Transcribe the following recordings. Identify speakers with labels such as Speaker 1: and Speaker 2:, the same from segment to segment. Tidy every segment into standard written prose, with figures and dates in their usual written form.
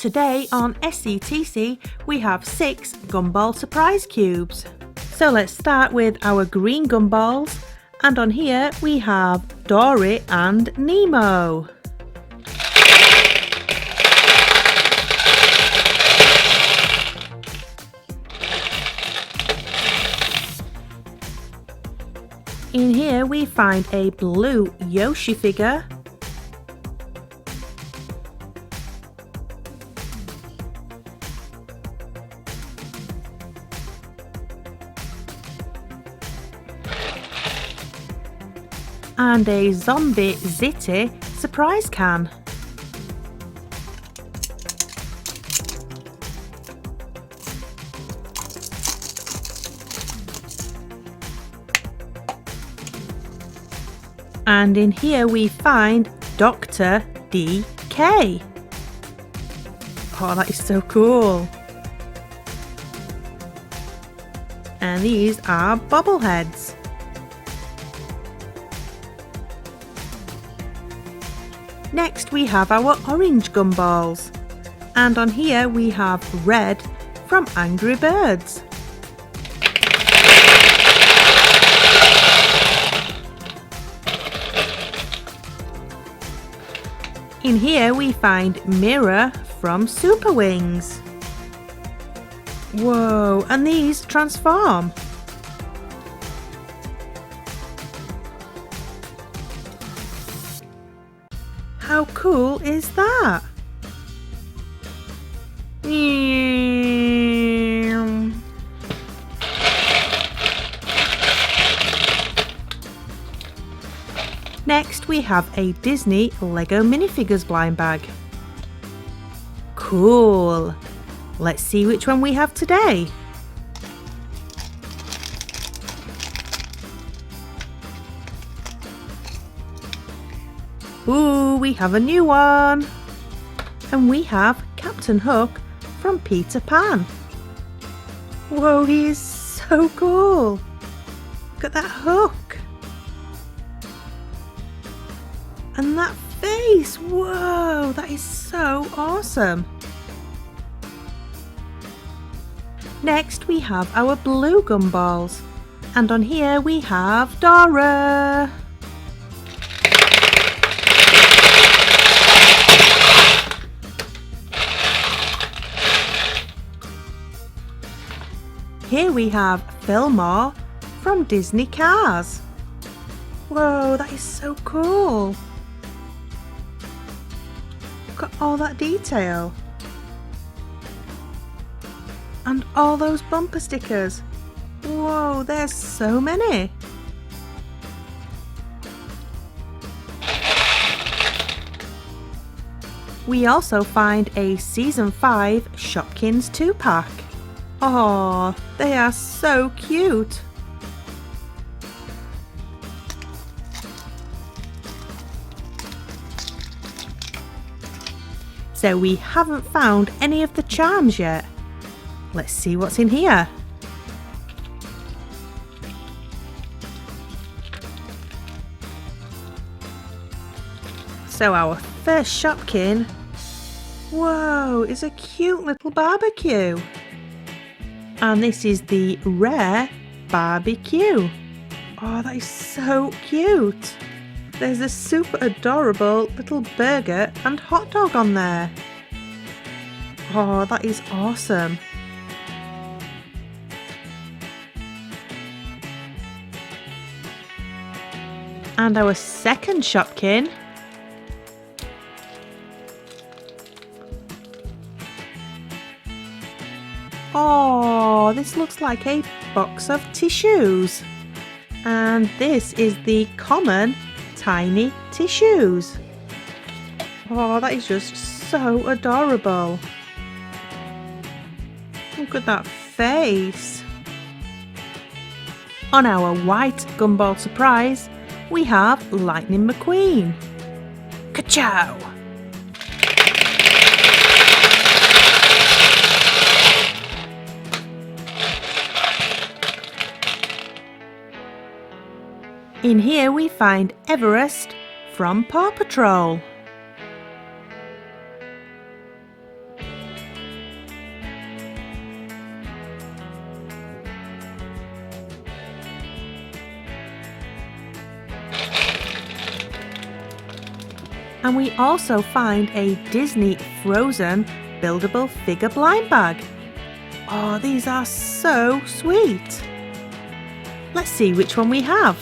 Speaker 1: Today on SETC we have 6 Gumball surprise cubes. So let's start with our green Gumballs, and on here we have Dory and Nemo. In here we find a blue Yoshi figure, and a zombie Zitty surprise can. And in here we find Dr. DK. Oh, that is so cool. And these are bobbleheads. Next we have our orange Gumballs, and on here we have Red from Angry Birds. In here we find Mirror from Super Wings. Whoa, and these transform. How cool is that? Next we have a Disney Lego minifigures blind bag. Cool! Let's see which one we have today. Ooh, we have a new one! And we have Captain Hook from Peter Pan. Whoa, he is so cool! Look at that hook! And that face! Whoa, that is so awesome! Next we have our blue Gumballs, and on here we have Dora. Here we have Fillmore from Disney Cars. Whoa, that is so cool! Look at all that detail. And all those bumper stickers. Whoa, there's so many. We also find a Season 5 Shopkins 2-pack. Oh, they are so cute. So we haven't found any of the charms yet. Let's see what's in here. So our first Shopkin, whoa, is a cute little barbecue. And this is the rare barbecue. Oh, that is so cute. There's a super adorable little burger and hot dog on there. Oh, that is awesome. And our second Shopkin, oh, this looks like a box of tissues. And this is the common tiny tissues. Oh, that is just so adorable. Look at that face. On our white Gumball surprise, we have Lightning McQueen. Ka-chow! In here we find Everest from Paw Patrol. And we also find a Disney Frozen buildable figure blind bag. Oh, these are so sweet. Let's see which one we have.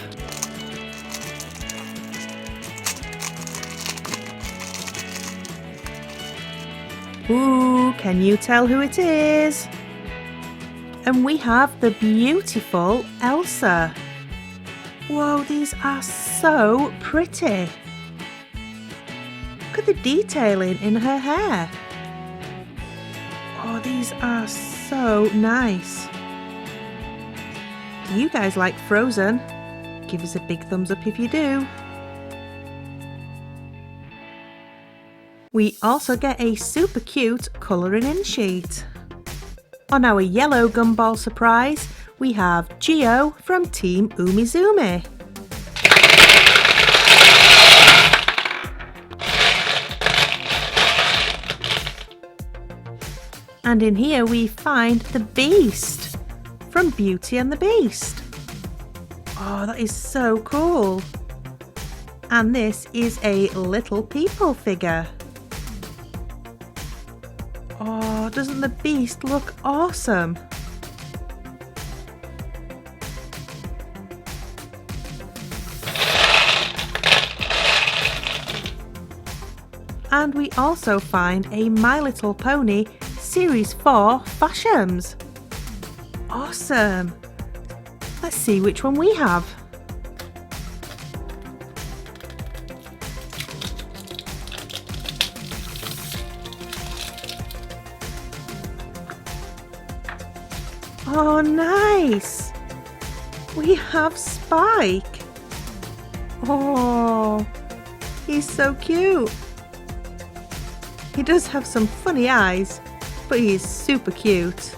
Speaker 1: Ooh, can you tell who it is? And we have the beautiful Elsa. Whoa, these are so pretty. Look at the detailing in her hair. Oh, these are so nice. Do you guys like Frozen? Give us a big thumbs up if you do. We also get a super cute colouring in sheet. On our yellow gumball surprise, we have Geo from Team Umizoomi. And in here we find the Beast from Beauty and the Beast. Oh, that is so cool. And this is a Little People figure. Oh, doesn't the Beast look awesome? And we also find a My Little Pony Series 4 Fashions. Awesome! Let's see which one we have. Oh, nice! We have Spike. Oh, he's so cute. He does have some funny eyes, but he is super cute.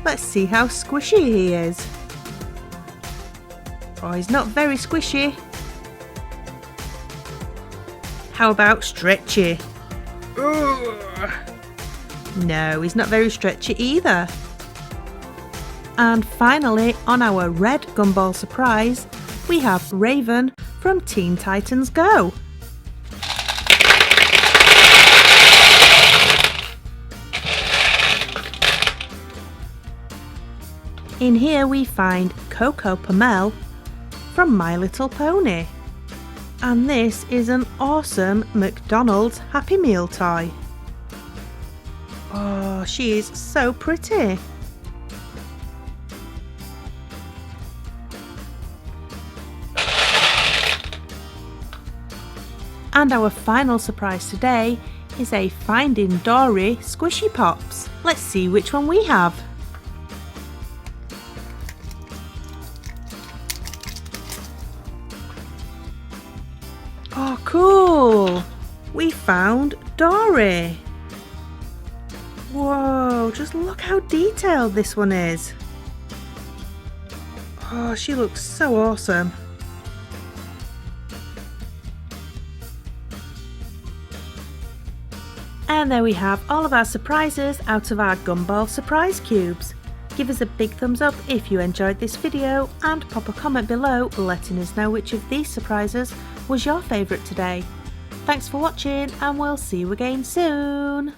Speaker 1: Let's see how squishy he is. Oh, he's not very squishy. How about stretchy? Ugh. No, he's not very stretchy either. And finally, on our red gumball surprise, we have Raven from Teen Titans Go. In here we find Coco Pamel from My Little Pony. And this is an awesome McDonald's Happy Meal toy. Oh, she is so pretty. And our final surprise today is a Finding Dory Squishy Pops. Let's see which one we have. Oh, cool! We found Dory. Whoa, just look how detailed this one is. Oh, she looks so awesome. And there we have all of our surprises out of our Gumball surprise cubes. Give us a big thumbs up if you enjoyed this video and pop a comment below letting us know which of these surprises was your favourite today. Thanks for watching and we'll see you again soon.